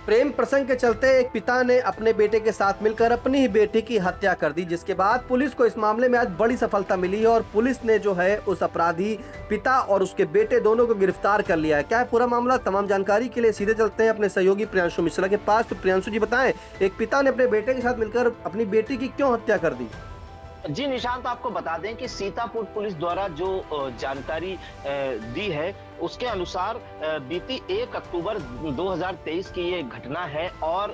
प्रेम प्रसंग के चलते एक पिता ने अपने बेटे के साथ मिलकर अपनी ही बेटी की हत्या कर दी, जिसके बाद पुलिस को इस मामले में आज बड़ी सफलता मिली है और पुलिस ने जो है उस अपराधी पिता और उसके बेटे दोनों को गिरफ्तार कर लिया है। क्या है पूरा मामला, तमाम जानकारी के लिए सीधे चलते हैं अपने सहयोगी प्रियांशु मिश्रा के पास। तो प्रियांशु जी बताएं, एक पिता ने अपने बेटे के साथ मिलकर अपनी बेटी की क्यों हत्या कर दी? जी निशांत, आपको बता दें कि सीतापुर पुलिस द्वारा जो जानकारी दी है उसके अनुसार बीती 1 अक्टूबर 2023 की ये घटना है और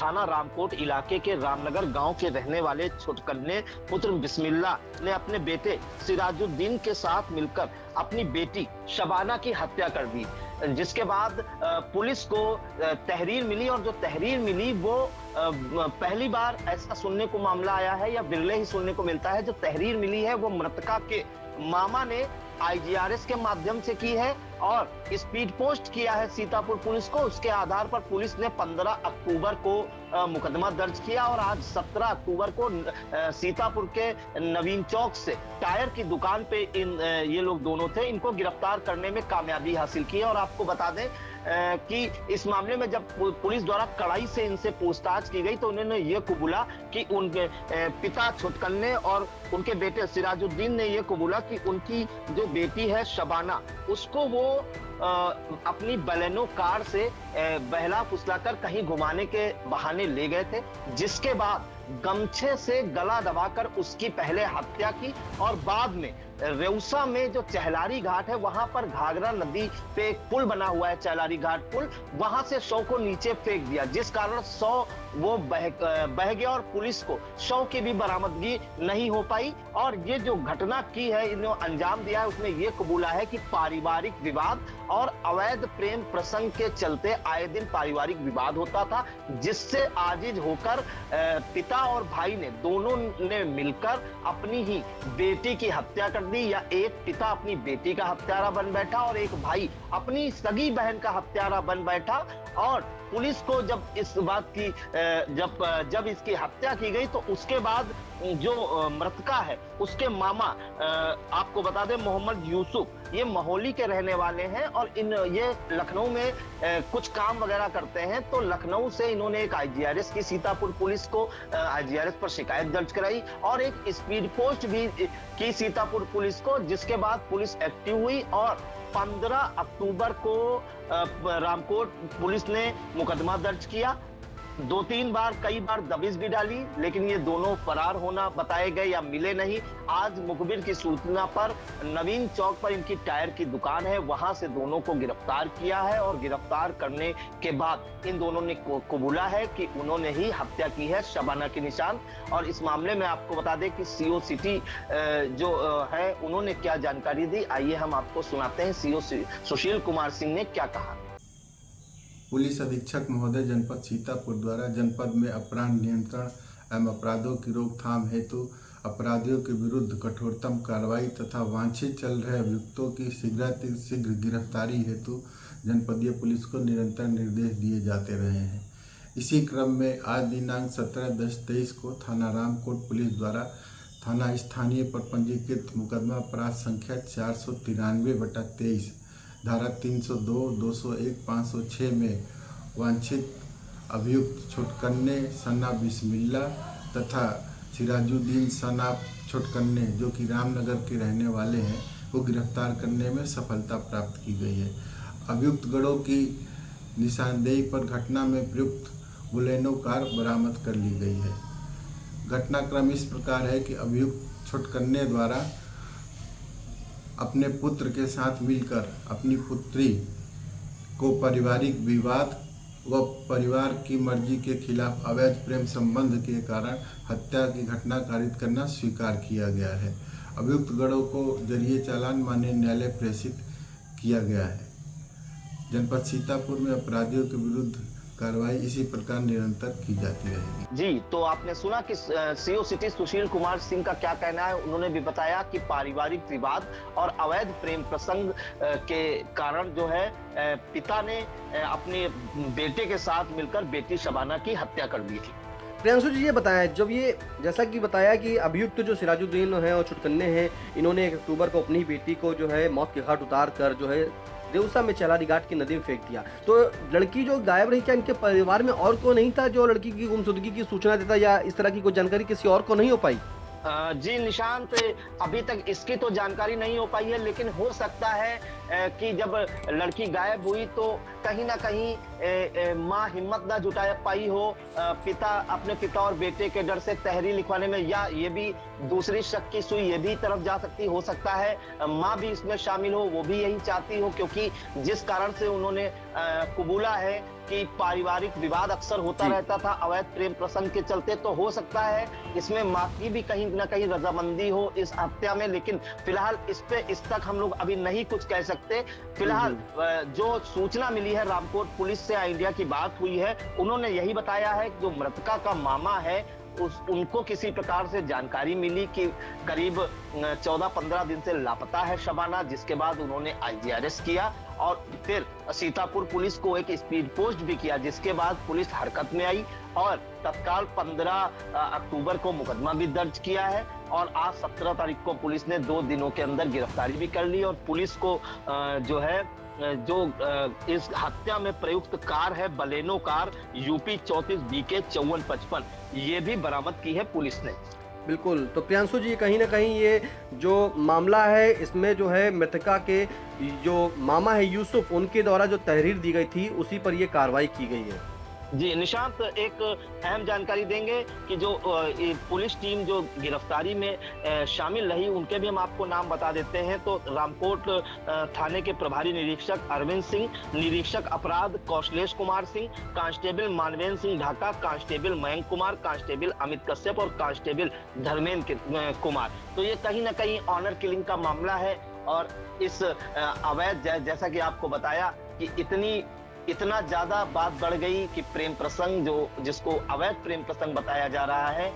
थाना रामकोट इलाके के रामनगर गांव के रहने वाले छोटकन्ने पुत्र बिस्मिल्लाह ने अपने बेटे सिराजुद्दीन के साथ मिलकर अपनी बेटी शबाना की हत्या कर दी, जिसके बाद पुलिस को तहरीर मिली और जो तहरीर मिली वो पहली बार ऐसा सुनने को मामला आया है या बिरले ही सुनने को मिलता है। जो तहरीर मिली है वो मृतका के मामा ने आईजीआरएस के माध्यम से की है और स्पीड पोस्ट किया है सीतापुर पुलिस को। उसके आधार पर पुलिस ने 15 अक्टूबर को मुकदमा दर्ज किया और आज 17 अक्टूबर को सीतापुर के नवीन चौक से टायर की दुकान पे ये लोग दोनों थे, इनको गिरफ्तार करने में कामयाबी हासिल की है। और आपको बता दें कि इस मामले में जब पुलिस द्वारा कड़ाई से इनसे पूछताछ की गई तो उन्होंने ये कबूला कि उनके पिता छोटकन्ने और उनके बेटे सिराजुद्दीन ने ये कबूला कि उनकी जो बेटी है शबाना, उसको वो अपनी बलेनो कार से बहला फुसलाकर कहीं घुमाने के बहाने ले गए थे, जिसके बाद गमछे से गला दबाकर उसकी पहले हत्या की और बाद में रेउसा में जो चहलारी घाट है वहां पर घाघरा नदी पे एक पुल बना हुआ है, चहलारी घाट पुल, वहां से शव को नीचे फेंक दिया, जिस कारण शव वो बह गया और पुलिस को शव की भी बरामदगी नहीं हो पाई। और ये जो घटना की है, इन्होंने अंजाम दिया है, उसमें ये कबूला है कि पारिवारिक विवाद और अवैध प्रेम प्रसंग के चलते आए दिन पारिवारिक विवाद होता था, जिससे आजिज होकर पिता और भाई ने दोनों ने मिलकर अपनी ही बेटी की हत्या कर दी। या एक पिता अपनी बेटी का हत्यारा बन बैठा और एक भाई अपनी सगी बहन का हत्यारा बन बैठा। और पुलिस को जब इस बात की जब इसकी हत्या की गई तो उसके बाद जो मृतका है उसके मामा, आपको बता दें मोहम्मद यूसुफ, ये मोहाली के रहने वाले हैं और ये लखनऊ में कुछ काम वगैरह करते हैं। तो लखनऊ से इन्होंने एक आईजीआरएस की सीतापुर पुलिस को आईजीआरएस पर शिकायत दर्ज कराई और एक स्पीड पोस्ट भी की सीतापुर पुलिस को, जिसके बाद पुलिस एक्टिव हुई और 15 अक्टूबर को रामकोट पुलिस ने मुकदमा दर्ज किया। 2-3 बार कई बार दबिश भी डाली, लेकिन ये दोनों फरार होना बताए गए या मिले नहीं। आज मुखबिर की सूचना पर नवीन चौक पर इनकी टायर की दुकान है, वहां से दोनों को गिरफ्तार किया है और गिरफ्तार करने के बाद इन दोनों ने कबूला है कि उन्होंने ही हत्या की है शबाना के निशान। और इस मामले में आपको बता दें कि सीओ सिटी जो है उन्होंने क्या जानकारी दी, आइए हम आपको सुनाते हैं सीओ सुशील कुमार सिंह ने क्या कहा। पुलिस अधीक्षक महोदय जनपद सीतापुर द्वारा जनपद में अपराध नियंत्रण एवं अपराधों की रोकथाम हेतु अपराधियों के विरुद्ध कठोरतम कार्रवाई तथा वांछित चल रहे अभियुक्तों की शीघ्र गिरफ्तारी हेतु जनपदीय पुलिस को निरंतर निर्देश दिए जाते रहे हैं। इसी क्रम में आज दिनांक 17/10/23 को थाना रामकोट पुलिस द्वारा थाना स्थानीय पर पंजीकृत मुकदमा अपराध संख्या 493/23 धारा 302, 201, 506 में वांछित अभियुक्त छोटकन्ने सना बिस्मिल्लाह तथा सिराजुद्दीन सना छोटकन्ने जो कि रामनगर के रहने वाले हैं को गिरफ्तार करने में सफलता प्राप्त की गई है। अभियुक्त गढ़ों की निशानदेही पर घटना में प्रयुक्त बुलेनो कार बरामद कर ली गई है। घटनाक्रम इस प्रकार है कि अभियुक्त छोटकन्ने द्वारा अपने पुत्र के साथ मिलकर अपनी पुत्री को पारिवारिक विवाद व परिवार की मर्जी के खिलाफ अवैध प्रेम संबंध के कारण हत्या की घटना कारित करना स्वीकार किया गया है। अभियुक्त गढ़ों को जरिए चालान माननीय न्यायालय प्रेषित किया गया है। जनपद सीतापुर में अपराधियों के विरुद्ध कार्रवाई इसी प्रकार निरंतर की जाती रहेगी। जी, तो आपने सुना कि सीओ सिटी सुशील कुमार सिंह का क्या कहना है। उन्होंने भी बताया कि पारिवारिक विवाद और अवैध प्रेम प्रसंग के कारण जो है पिता ने अपने बेटे के साथ मिलकर बेटी शबाना की हत्या कर दी थी। प्रियांशु जी ये बताया, जब ये जैसा कि बताया कि अभियुक्त जो सिराजुद्दीन हैं और छोटकन्ने हैं, इन्होंने 1 अक्टूबर को अपनी बेटी को जो है मौत के घाट उतार कर जो है देवसा में चेलारी घाट की नदी में फेंक दिया। तो लड़की जो गायब रही, क्या इनके परिवार में और कोई नहीं था जो लड़की की गुमशुदगी की सूचना देता, या इस तरह की कोई जानकारी किसी और को नहीं हो पाई? जी निशांत, अभी तक इसकी तो जानकारी नहीं हो पाई है, लेकिन हो सकता है कि जब लड़की गायब हुई तो कहीं ना कहीं माँ हिम्मत ना जुटा पाई हो अपने पिता और बेटे के डर से तहरीर लिखवाने में, या ये भी दूसरी शक की सुई ये भी तरफ जा सकती हो सकता है माँ भी इसमें शामिल हो, वो भी यही चाहती हो, क्योंकि जिस कारण से उन्होंने कबूला है कि पारिवारिक विवाद अक्सर होता रहता था अवैध प्रेम प्रसंग के चलते, तो हो सकता है इसमें माँ की भी कहीं ना कहीं रजामंदी हो इस हत्या में। लेकिन फिलहाल इस तक हम लोग अभी नहीं कुछ कह सकते। फिलहाल जो सूचना मिली है रामकोट पुलिस से इंडिया की बात हुई है, उन्होंने यही बताया है कि जो मृतका का मामा है उनको किसी प्रकार से जानकारी मिली कि करीब 14-15 दिन से लापता है शबाना, जिसके बाद उन्होंने IGRS किया और फिर सीतापुर पुलिस को एक स्पीड पोस्ट भी किया, जिसके बाद पुलिस हरकत में आई और तत्काल 15 अक्टूबर को मुकदमा भी दर्ज किया है और आज 17 तारीख को पुलिस ने 2 दिनों के अंदर गिरफ्तारी भी कर ली और पुलिस को इस हत्या में प्रयुक्त कार है बलेनो कार UP 34 BK 5455, ये भी बरामद की है पुलिस ने। बिल्कुल, तो प्रियांशु जी कहीं ना कहीं ये जो मामला है इसमें जो है मृतका के जो मामा है यूसुफ, उनके द्वारा जो तहरीर दी गई थी उसी पर ये कार्रवाई की गई है। जी निशांत, एक अहम जानकारी देंगे कि जो पुलिस टीम जो गिरफ्तारी में शामिल रही उनके भी हम आपको नाम बता देते हैं। तो रामकोट थाने के प्रभारी निरीक्षक अरविंद सिंह, निरीक्षक अपराध Kaushlesh Kumar Singh, constable Manvendra Singh Dhaka, constable Mayank Kumar, constable Amit Kashyap और कांस्टेबल धर्मेंद्र कुमार। तो ये कहीं ना कहीं ऑनर किलिंग का मामला है और इस अवैध, जैसा कि आपको बताया कि इतना ज्यादा बात बढ़ गई कि प्रेम प्रसंग जिसको अवैध प्रेम प्रसंग बताया जा रहा है,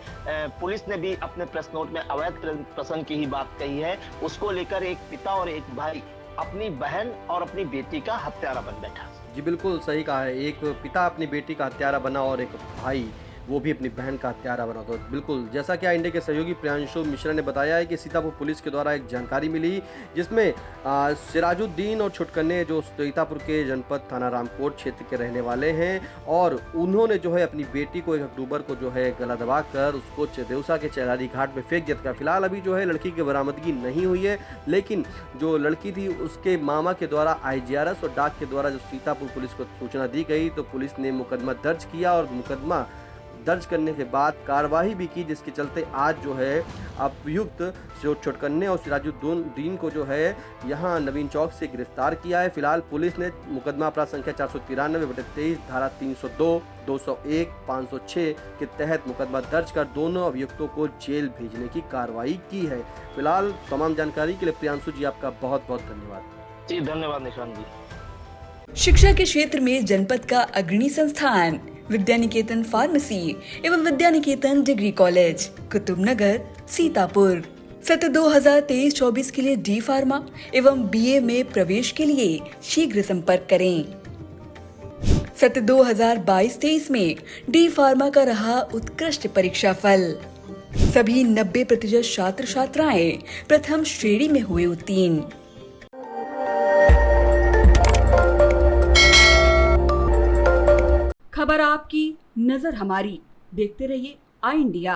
पुलिस ने भी अपने प्रेस नोट में अवैध प्रेम प्रसंग की ही बात कही है। उसको लेकर एक पिता और एक भाई अपनी बहन और अपनी बेटी का हत्यारा बन बैठा। जी बिल्कुल सही कहा है, एक पिता अपनी बेटी का हत्यारा बना और एक भाई वो भी अपनी बहन का हत्यारा बना। तो बिल्कुल जैसा कि इंडिया के सहयोगी प्रियांशु मिश्रा ने बताया है कि सीतापुर पुलिस के द्वारा एक जानकारी मिली जिसमें सिराजुद्दीन और छुटकन्ने जो सीतापुर के जनपद थाना रामकोट क्षेत्र के रहने वाले हैं और उन्होंने जो है अपनी बेटी को 1 अक्टूबर को जो है गला दबा कर उसको देवसा के चेलारी घाट में फेंक दिया था। फिलहाल अभी जो है लड़की की बरामदगी नहीं हुई है, लेकिन जो लड़की थी उसके मामा के द्वारा IGRS और डाक के द्वारा जो सीतापुर पुलिस को सूचना दी गई तो पुलिस ने मुकदमा दर्ज किया और मुकदमा दर्ज करने के बाद कार्रवाई भी की, जिसके चलते आज जो है अभियुक्त जो छुटकन्ने और सिराजुद्दीन को जो है यहाँ नवीन चौक से गिरफ्तार किया है। फिलहाल पुलिस ने मुकदमा अपराध संख्या 493/23 धारा 302, 201, 506 के तहत मुकदमा दर्ज कर दोनों अभियुक्तों को जेल भेजने की कार्रवाई की है। फिलहाल तमाम जानकारी के लिए प्रियांशु जी आपका बहुत बहुत धन्यवाद। जी धन्यवाद निशांत जी। शिक्षा के क्षेत्र में जनपद का अग्रणी संस्थान विद्यानिकेतन फार्मेसी एवं विद्यानिकेतन डिग्री कॉलेज कुतुबनगर सीतापुर। सत्र 2023-24 के लिए D फार्मा एवं BA में प्रवेश के लिए शीघ्र संपर्क करें। सत्र 2022-23 में D फार्मा का रहा उत्कृष्ट परीक्षा फल। सभी 90% छात्र छात्राएं प्रथम श्रेणी में हुए उत्तीर्ण। खबर आपकी, नजर हमारी। देखते रहिए आई इंडिया।